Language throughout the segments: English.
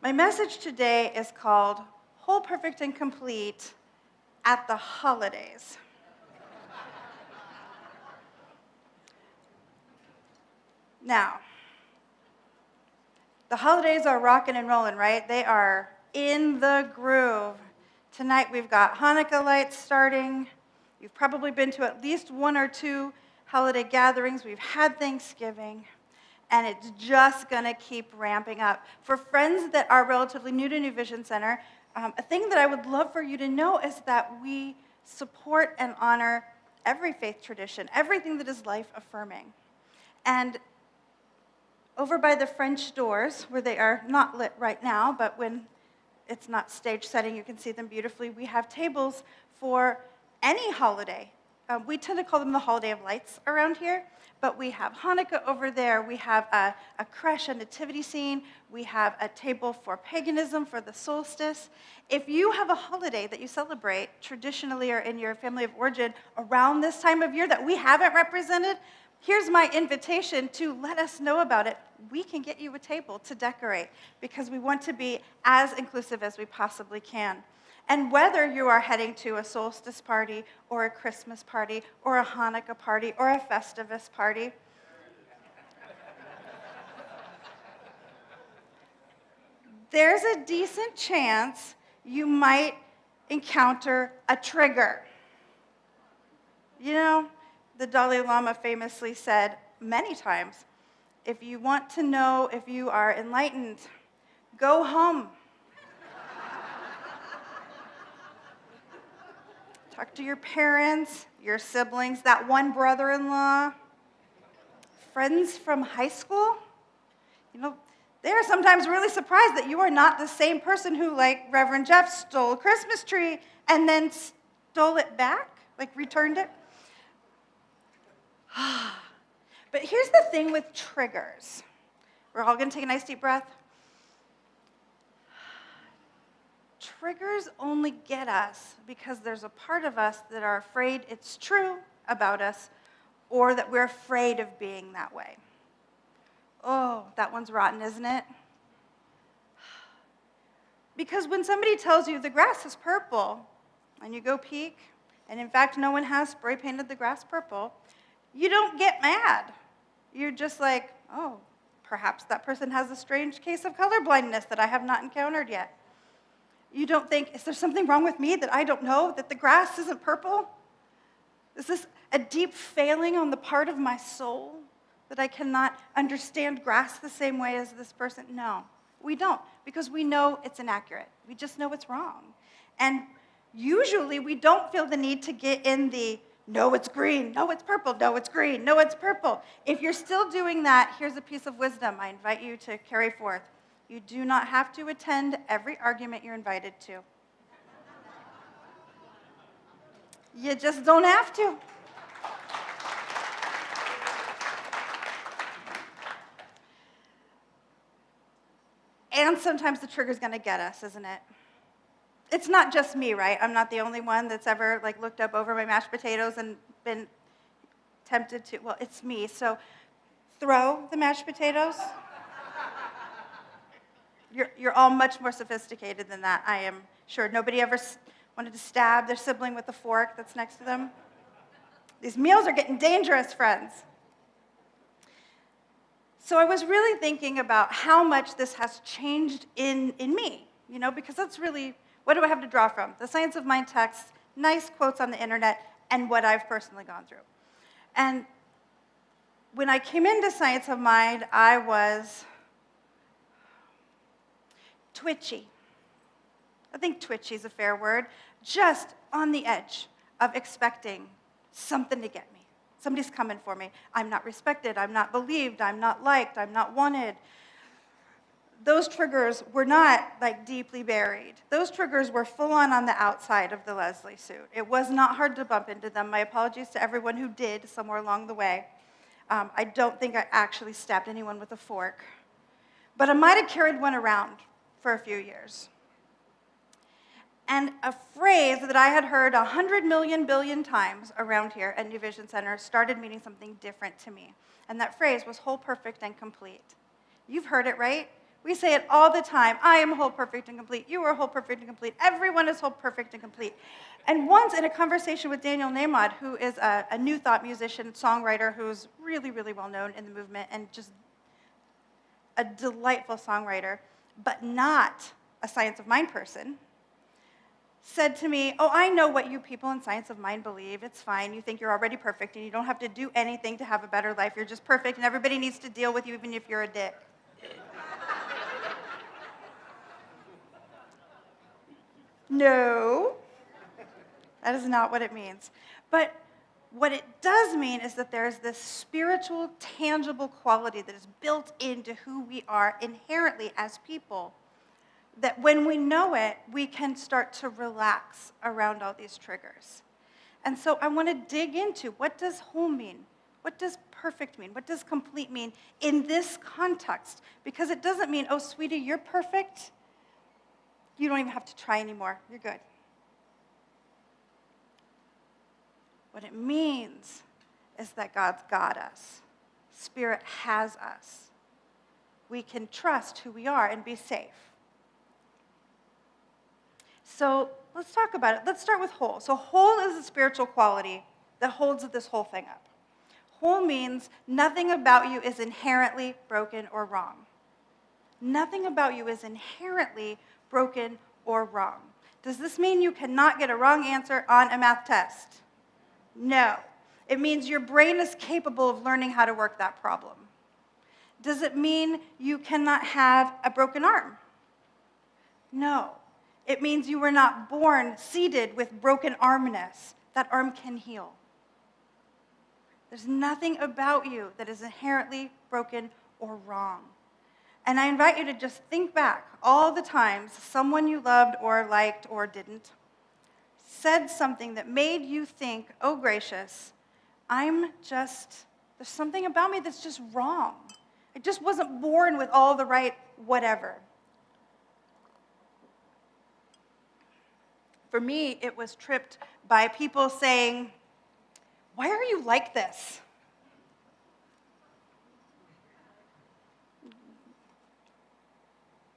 My message today is called Whole, Perfect, and Complete at the Holidays. Now, the holidays are rocking and rolling, right? They are in the groove. Tonight we've got Hanukkah lights starting. You've probably been to at least one or two holiday gatherings. We've had Thanksgiving, and it's just going to keep ramping up. For friends that are relatively new to New Vision Center, a thing that I would love for you to know is that we support and honor every faith tradition, everything that is life-affirming. And over by the French doors, where they are not lit right now, but when it's not stage setting, you can see them beautifully, we have tables for any holiday. We tend to call them the holiday of lights around here, but we have Hanukkah over there, we have a creche, a nativity scene, we have a table for paganism, for the solstice. If you have a holiday that you celebrate traditionally or in your family of origin around this time of year that we haven't represented, here's my invitation to let us know about it. We can get you a table to decorate because we want to be as inclusive as we possibly can. And whether you are heading to a solstice party or a Christmas party or a Hanukkah party or a Festivus party, there's a decent chance you might encounter a trigger. You know, the Dalai Lama famously said many times, if you want to know if you are enlightened, go home. Talk to your parents, your siblings, that one brother-in-law, friends from high school. You know, they're sometimes really surprised that you are not the same person who, like Reverend Jeff, stole a Christmas tree and then stole it back, like returned it. But here's the thing with triggers. We're all going to take a nice deep breath. Triggers only get us because there's a part of us that are afraid it's true about us or that we're afraid of being that way. Oh, that one's rotten, isn't it? Because when somebody tells you the grass is purple and you go peek, and in fact no one has spray painted the grass purple, you don't get mad. You're just like, oh, perhaps that person has a strange case of colorblindness that I have not encountered yet. You don't think, is there something wrong with me that I don't know, that the grass isn't purple? Is this a deep failing on the part of my soul that I cannot understand grass the same way as this person? No, we don't, because we know it's inaccurate. We just know it's wrong. And usually we don't feel the need to get in the, no, it's green, no, it's purple, no, it's green, no, it's purple. If you're still doing that, here's a piece of wisdom I invite you to carry forth. You do not have to attend every argument you're invited to. You just don't have to. And sometimes the trigger's going to get us, isn't it? It's not just me, right? I'm not the only one that's ever looked up over my mashed potatoes and been tempted to, well, it's me. So throw the mashed potatoes. You're all much more sophisticated than that, I am sure. Nobody ever wanted to stab their sibling with the fork that's next to them. These meals are getting dangerous, friends. So I was really thinking about how much this has changed in me, because that's really, what do I have to draw from? The Science of Mind text, nice quotes on the internet, and what I've personally gone through. And when I came into Science of Mind, I was twitchy. I think twitchy is a fair word. Just on the edge of expecting something to get me. Somebody's coming for me. I'm not respected. I'm not believed. I'm not liked. I'm not wanted. Those triggers were not deeply buried. Those triggers were full on the outside of the Leslie suit. It was not hard to bump into them. My apologies to everyone who did somewhere along the way. I don't think I actually stabbed anyone with a fork. But I might have carried one around for a few years. And a phrase that I had heard 100 million billion times around here at New Vision Center started meaning something different to me. And that phrase was whole, perfect, and complete. You've heard it, right? We say it all the time. I am whole, perfect, and complete. You are whole, perfect, and complete. Everyone is whole, perfect, and complete. And once in a conversation with Daniel Nahmod, who is a New Thought musician, songwriter, who's really, really well known in the movement and just a delightful songwriter, but not a science of mind person, said to me, oh, I know what you people in science of mind believe. It's fine. You think you're already perfect, and you don't have to do anything to have a better life. You're just perfect, and everybody needs to deal with you even if you're a dick. No, that is not what it means. But what it does mean is that there's this spiritual, tangible quality that is built into who we are inherently as people, that when we know it, we can start to relax around all these triggers. And so I want to dig into, what does whole mean? What does perfect mean? What does complete mean in this context? Because it doesn't mean, oh, sweetie, you're perfect. You don't even have to try anymore. You're good. What it means is that God's got us. Spirit has us. We can trust who we are and be safe. So let's talk about it. Let's start with whole. So whole is a spiritual quality that holds this whole thing up. Whole means nothing about you is inherently broken or wrong. Nothing about you is inherently broken or wrong. Does this mean you cannot get a wrong answer on a math test? No. It means your brain is capable of learning how to work that problem. Does it mean you cannot have a broken arm? No. It means you were not born seeded with broken armness. That arm can heal. There's nothing about you that is inherently broken or wrong. And I invite you to just think back all the times someone you loved or liked or didn't said something that made you think, oh gracious, there's something about me that's just wrong. I just wasn't born with all the right whatever. For me, it was tripped by people saying, why are you like this?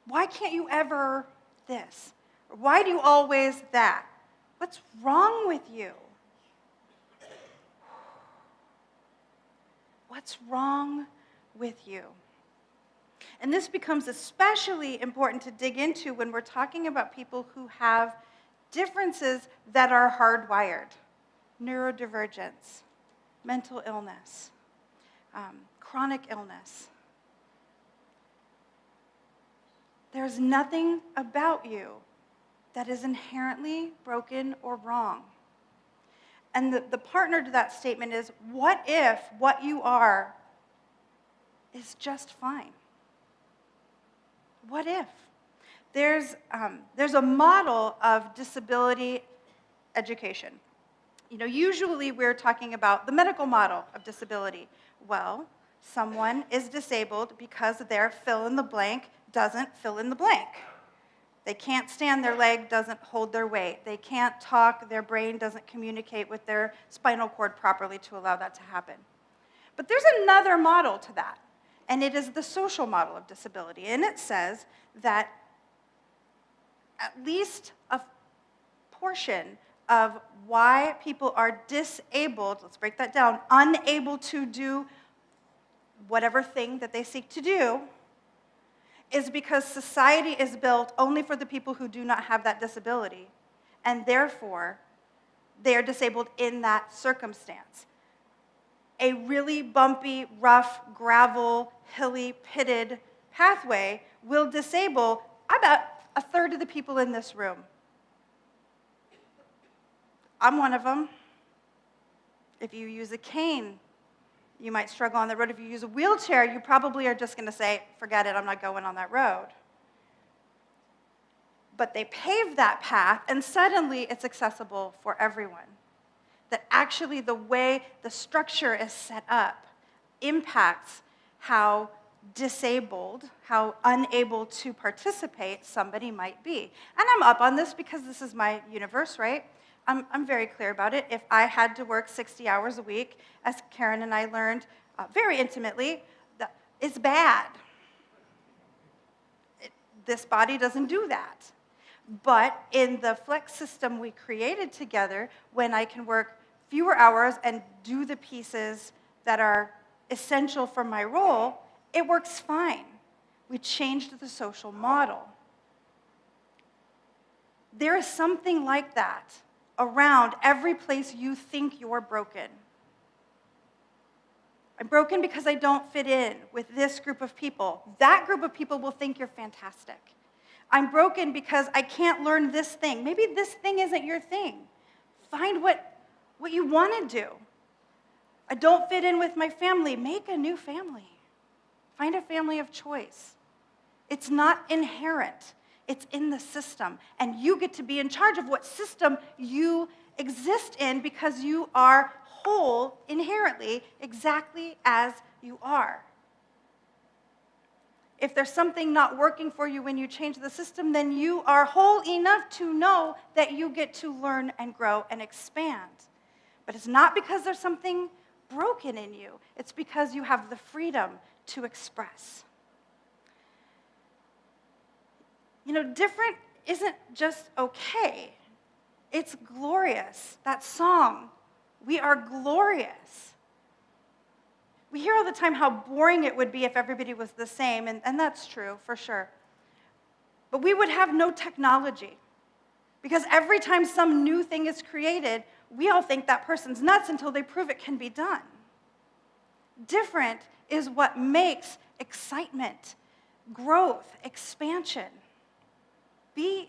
Why can't you ever this? Or why do you always that? What's wrong with you? What's wrong with you? And this becomes especially important to dig into when we're talking about people who have differences that are hardwired. Neurodivergence, mental illness, chronic illness. There's nothing about you that is inherently broken or wrong. And the partner to that statement is, what if what you are is just fine? What if? There's a model of disability education. Usually we're talking about the medical model of disability. Well, someone is disabled because their fill in the blank doesn't fill in the blank. They can't stand, their leg doesn't hold their weight. They can't talk, their brain doesn't communicate with their spinal cord properly to allow that to happen. But there's another model to that, and it is the social model of disability. And it says that at least a portion of why people are disabled, let's break that down, unable to do whatever thing that they seek to do, is because society is built only for the people who do not have that disability, and therefore they are disabled in that circumstance. A really bumpy, rough, gravel, hilly, pitted pathway will disable about a third of the people in this room. I'm one of them. If you use a cane, you might struggle on the road. If you use a wheelchair, you probably are just going to say, forget it, I'm not going on that road. But they pave that path, and suddenly it's accessible for everyone. That actually the way the structure is set up impacts how disabled, how unable to participate somebody might be. And I'm up on this because this is my universe, right? I'm very clear about it. If I had to work 60 hours a week, as Karen and I learned very intimately, that it's bad. This body doesn't do that. But in the flex system we created together, when I can work fewer hours and do the pieces that are essential for my role, it works fine. We changed the social model. There is something like that around every place you think you're broken. I'm broken because I don't fit in with this group of people. That group of people will think you're fantastic. I'm broken because I can't learn this thing. Maybe this thing isn't your thing. Find what you want to do. I don't fit in with my family. Make a new family. Find a family of choice. It's not inherent. It's in the system. And you get to be in charge of what system you exist in because you are whole inherently, exactly as you are. If there's something not working for you when you change the system, then you are whole enough to know that you get to learn and grow and expand. But it's not because there's something broken in you. It's because you have the freedom to express. You know, different isn't just okay. It's glorious. That song, we are glorious. We hear all the time how boring it would be if everybody was the same, and that's true, for sure. But we would have no technology. Because every time some new thing is created, we all think that person's nuts until they prove it can be done. Different is what makes excitement, growth, expansion. Be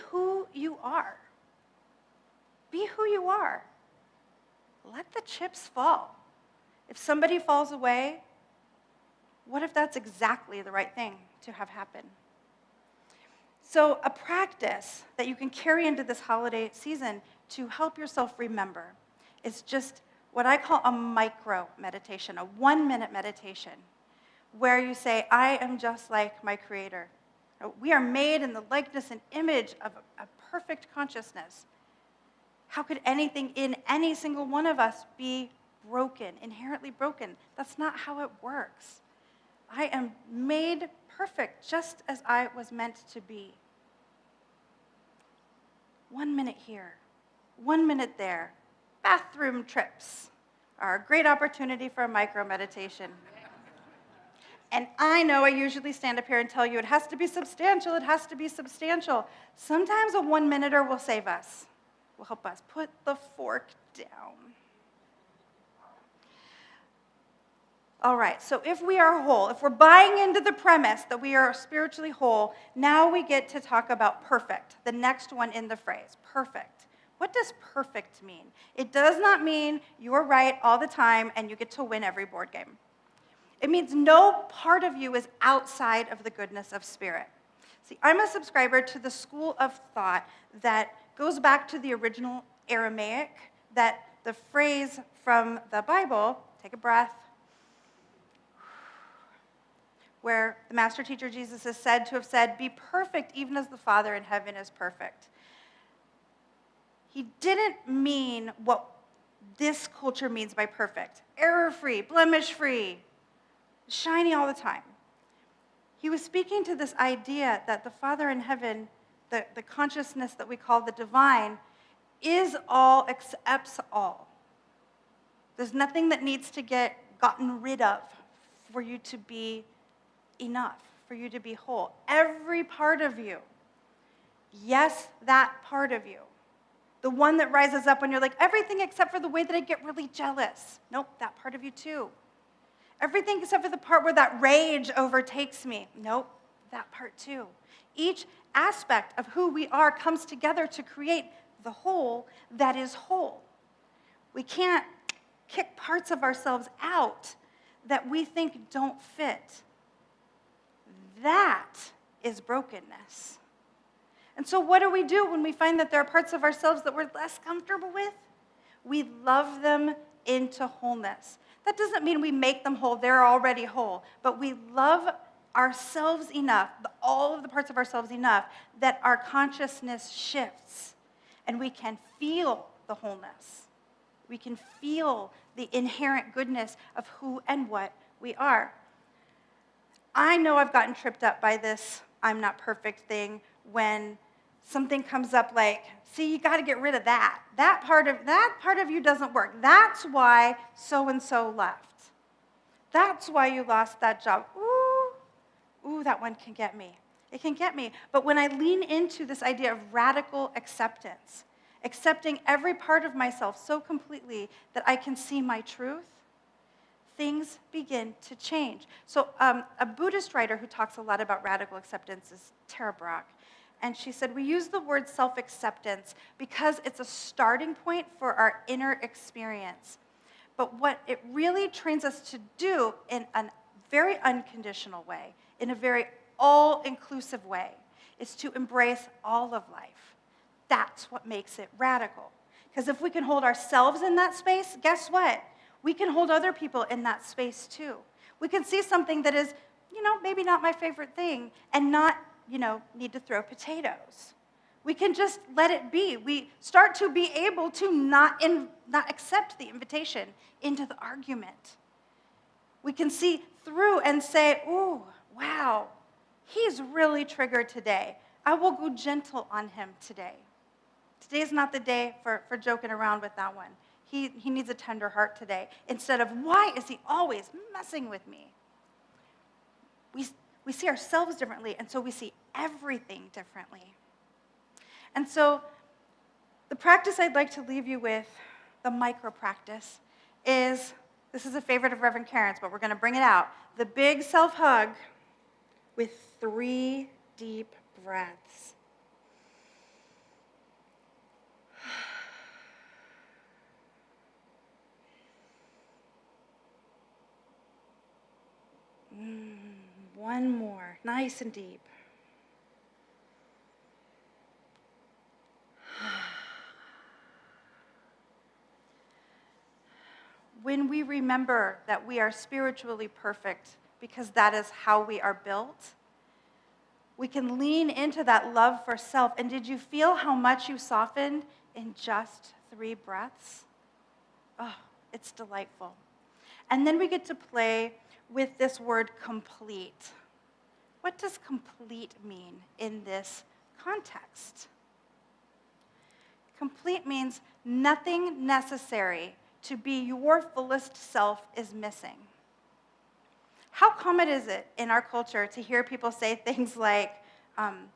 who you are. Be who you are. Let the chips fall. If somebody falls away, what if that's exactly the right thing to have happen? So a practice that you can carry into this holiday season to help yourself remember is just what I call a micro meditation, a 1-minute meditation, where you say, I am just like my Creator. We are made in the likeness and image of a perfect consciousness. How could anything in any single one of us be broken, inherently broken? That's not how it works. I am made perfect just as I was meant to be. 1 minute here, 1 minute there. Bathroom trips are a great opportunity for a micro meditation. And I know I usually stand up here and tell you it has to be substantial, it has to be substantial. Sometimes a 1-minuter will save us, will help us put the fork down. All right, so if we are whole, if we're buying into the premise that we are spiritually whole, now we get to talk about perfect, the next one in the phrase, perfect. What does perfect mean? It does not mean you're right all the time and you get to win every board game. It means no part of you is outside of the goodness of spirit. See, I'm a subscriber to the school of thought that goes back to the original Aramaic, that the phrase from the Bible, take a breath, where the master teacher Jesus is said to have said, be perfect even as the Father in heaven is perfect. He didn't mean what this culture means by perfect. Error-free, blemish-free, shiny all the time. He was speaking to this idea that the Father in heaven, the consciousness that we call the divine, is all, accepts all. There's nothing that needs to get gotten rid of for you to be enough, for you to be whole. Every part of you, yes, that part of you, the one that rises up when you're like, everything except for the way that I get really jealous. Nope, that part of you too. Everything except for the part where that rage overtakes me. Nope, that part too. Each aspect of who we are comes together to create the whole that is whole. We can't kick parts of ourselves out that we think don't fit. That is brokenness. And so what do we do when we find that there are parts of ourselves that we're less comfortable with? We love them into wholeness. That doesn't mean we make them whole. They're already whole. But we love ourselves enough, all of the parts of ourselves enough, that our consciousness shifts and we can feel the wholeness. We can feel the inherent goodness of who and what we are. I know I've gotten tripped up by this I'm not perfect thing when something comes up like, see, you got to get rid of that. That part of you doesn't work. That's why so-and-so left. That's why you lost that job. Ooh, that one can get me. It can get me. But when I lean into this idea of radical acceptance, accepting every part of myself so completely that I can see my truth, things begin to change. So a Buddhist writer who talks a lot about radical acceptance is Tara Brach. And she said, we use the word self-acceptance because it's a starting point for our inner experience. But what it really trains us to do in a very unconditional way, in a very all-inclusive way, is to embrace all of life. That's what makes it radical. Because if we can hold ourselves in that space, guess what? We can hold other people in that space too. We can see something that is, maybe not my favorite thing and not, need to throw potatoes. We can just let it be. We start to be able to not accept the invitation into the argument. We can see through and say, ooh, wow, he's really triggered today. I will go gentle on him today. Today's not the day for joking around with that one. He needs a tender heart today. Instead of, why is he always messing with me? We see ourselves differently, and so we see everything differently. And so the practice I'd like to leave you with, the micro practice, is, this is a favorite of Reverend Karen's, but we're going to bring it out. The big self-hug with 3 deep breaths. One more, nice and deep. When we remember that we are spiritually perfect, because that is how we are built, we can lean into that love for self. And did you feel how much you softened in just 3 breaths? Oh, it's delightful. And then we get to play with this word complete. What does complete mean in this context? Complete means nothing necessary to be your fullest self is missing. How common is it in our culture to hear people say things like, I'm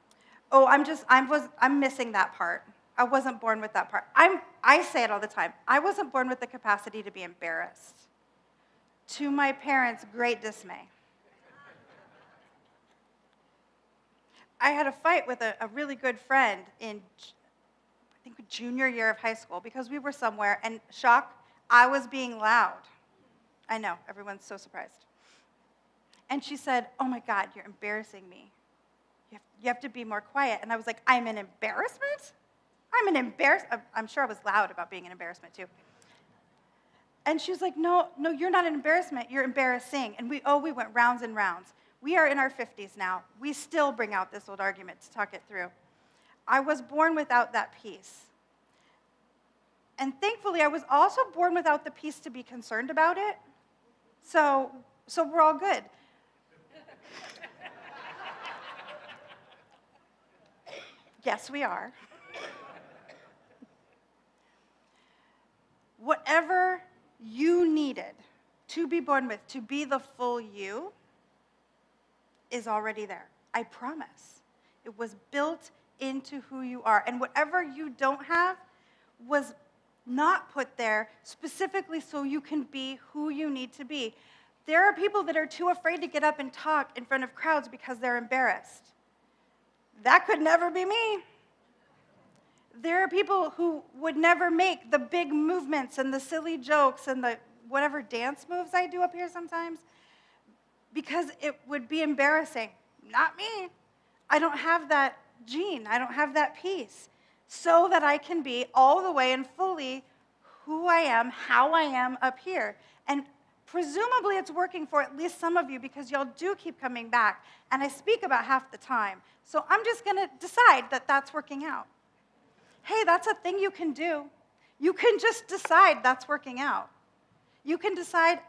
missing that part. I wasn't born with that part. I say it all the time. I wasn't born with the capacity to be embarrassed. To my parents' great dismay. I had a fight with a really good friend in, I think, junior year of high school because we were somewhere, and shock, I was being loud. I know, everyone's so surprised. And she said, oh my God, you're embarrassing me. You have to be more quiet. And I was like, I'm an embarrassment? I'm sure I was loud about being an embarrassment too. And she was like, no, you're not an embarrassment, you're embarrassing. And we went rounds and rounds. We are in our 50s now. We still bring out this old argument to talk it through. I was born without that peace. And thankfully, I was also born without the peace to be concerned about it. So we're all good. Yes, we are. Whatever you needed to be born with, to be the full you, is already there. I promise. It was built into who you are. And whatever you don't have was not put there specifically so you can be who you need to be. There are people that are too afraid to get up and talk in front of crowds because they're embarrassed. That could never be me. There are people who would never make the big movements and the silly jokes and the whatever dance moves I do up here sometimes because it would be embarrassing. Not me. I don't have that gene. I don't have that piece. So that I can be all the way and fully who I am, how I am up here. And presumably it's working for at least some of you because y'all do keep coming back. And I speak about half the time. So I'm just going to decide that that's working out. Hey, that's a thing you can do. You can just decide that's working out. You can decide,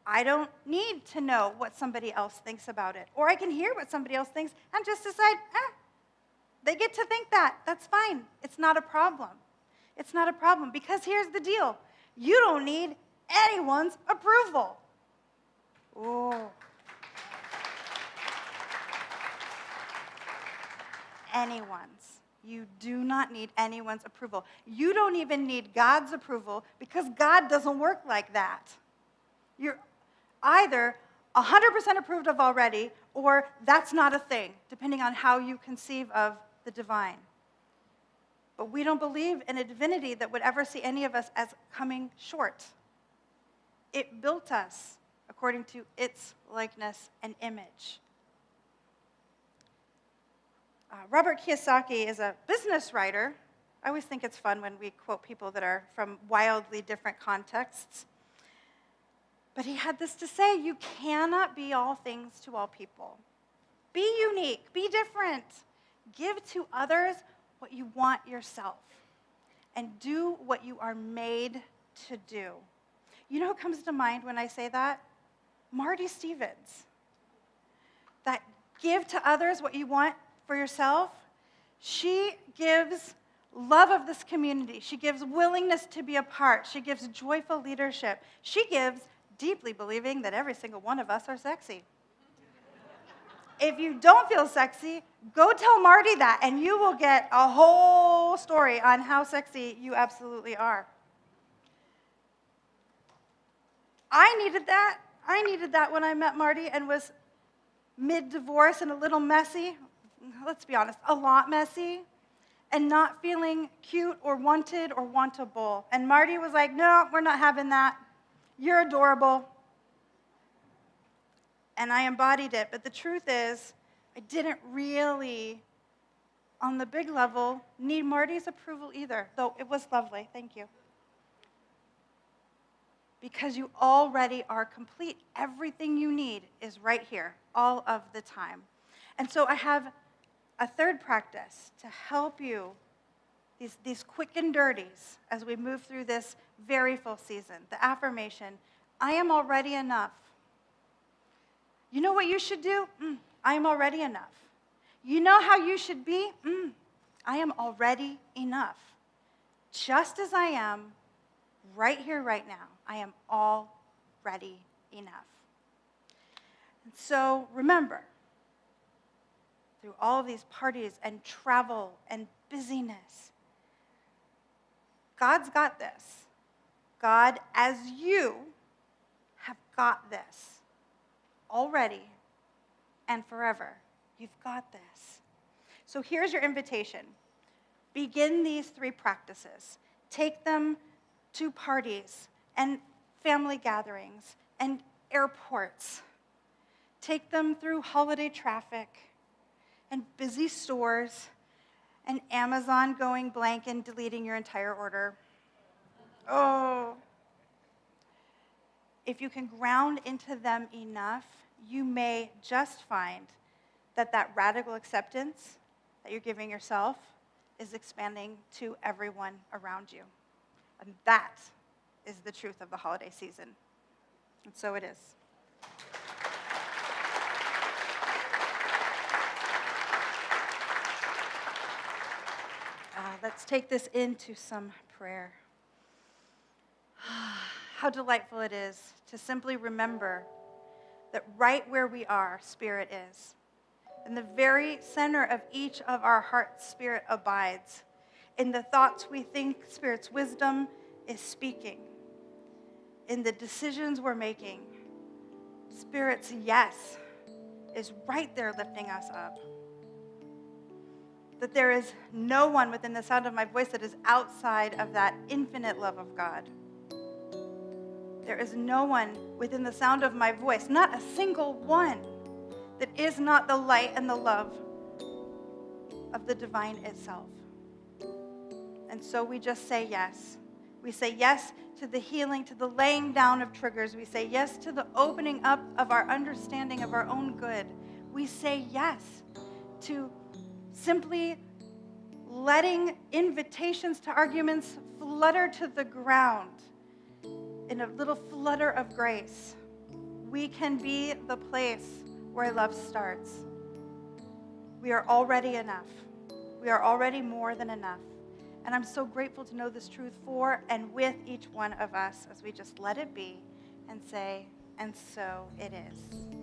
I don't need to know what somebody else thinks about it. Or I can hear what somebody else thinks and just decide, they get to think that. That's fine. It's not a problem. It's not a problem, because here's the deal. You don't need anyone's approval. Ooh. Anyone's. You do not need anyone's approval. You don't even need God's approval, because God doesn't work like that. You're either 100% approved of already, or that's not a thing, depending on how you conceive of the divine. But we don't believe in a divinity that would ever see any of us as coming short. It built us according to its likeness and image. Robert Kiyosaki is a business writer. I always think it's fun when we quote people that are from wildly different contexts. But he had this to say: you cannot be all things to all people. Be unique, be different. Give to others what you want yourself, and do what you are made to do. You know who comes to mind when I say that? Marty Stevens. That give to others what you want for yourself. She gives love of this community. She gives willingness to be a part. She gives joyful leadership. She gives deeply believing that every single one of us are sexy. If you don't feel sexy, go tell Marty that, and you will get a whole story on how sexy you absolutely are. I needed that. I needed that when I met Marty and was mid-divorce and a little messy. Let's be honest, a lot messy, and not feeling cute or wanted or wantable. And Marty was like, no, we're not having that. You're adorable. And I embodied it. But the truth is, I didn't really, on the big level, need Marty's approval either, though it was lovely. Thank you. Because you already are complete. Everything you need is right here, all of the time. And so I have a third practice to help you, these quick and dirties, as we move through this very full season. The affirmation: I am already enough. You know what you should do? I am already enough. You know how you should be? I am already enough. Just as I am, right here, right now, I am already enough. And so remember, through all of these parties and travel and busyness, God's got this. God, as you, have got this already and forever. You've got this. So here's your invitation. Begin these 3 practices. Take them to parties and family gatherings and airports. Take them through holiday traffic and busy stores and Amazon going blank and deleting your entire order. Oh. If you can ground into them enough, you may just find that radical acceptance that you're giving yourself is expanding to everyone around you. And that is the truth of the holiday season. And so it is. Let's take this into some prayer. How delightful it is to simply remember that right where we are, Spirit is. In the very center of each of our hearts, Spirit abides. In the thoughts we think, Spirit's wisdom is speaking. In the decisions we're making, Spirit's yes is right there lifting us up. That there is no one within the sound of my voice that is outside of that infinite love of God. There is no one within the sound of my voice, not a single one, that is not the light and the love of the divine itself. And so we just say yes. We say yes to the healing, to the laying down of triggers. We say yes to the opening up of our understanding of our own good. We say yes to simply letting invitations to arguments flutter to the ground in a little flutter of grace. we can be the place where love starts. We are already enough. We are already more than enough. And I'm so grateful to know this truth for and with each one of us as we just let it be and say, and so it is.